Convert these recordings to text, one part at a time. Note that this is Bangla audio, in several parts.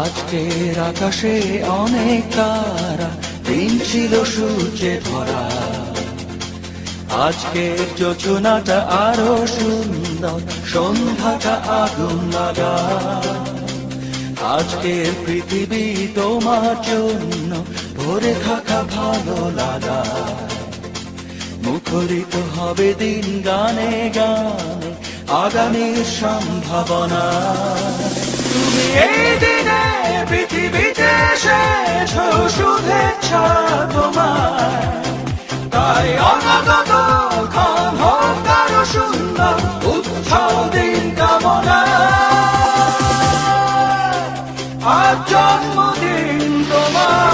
আজকের আকাশে অনেক তারা, দিন ছিল সূর্যে ভরা। আজকের যোজনাটা আরো সুন্দর, সন্ধ্যাটা আগুন লাগা। আজকের পৃথিবী তোমার জন্য ভরে থাকা ভালো লাগা। মুখরিত হবে দিন গানে গানে, আগামীর সম্ভাবনা। তুমি এই দিনে পৃথিবীতে এসেছ, শুভেচ্ছা তোমার। তাই অনাগত ক্ষণ হোক আরো সুন্দর, উৎসব দিন কামনা। আজ জন্মদিন তোমার।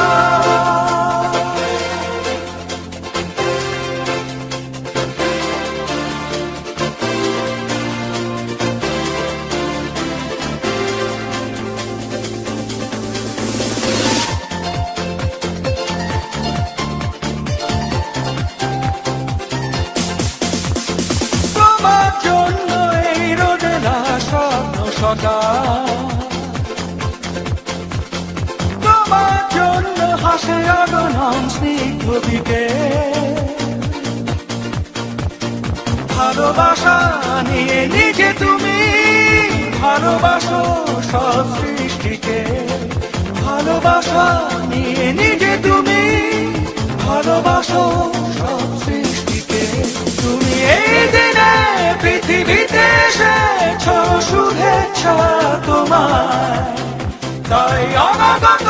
তোমার জন্য হাসে আগমন স্নিগ্ধ বিকেল। ভালোবাসা নিয়ে নিজে তুমি ভালোবাসো সব সৃষ্টিকে। ভালোবাসা নিয়ে নিজে তুমি ভালোবাসো সব সৃষ্টিকে। তুমি এই দিনে পৃথিবীতে এসেছ, শুভেচ্ছা তোমার। তাই অনাগত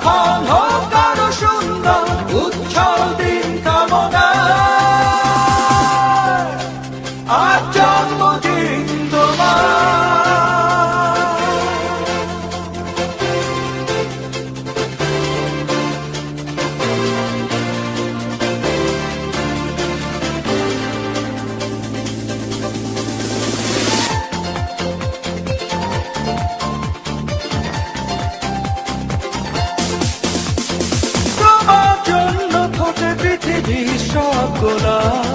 ক্ষণ হোক আরো সুন্দর, উৎসব দিন কামনা। আজ জন্মদিন তোমার। পৃথিবীর সব গোলাপ,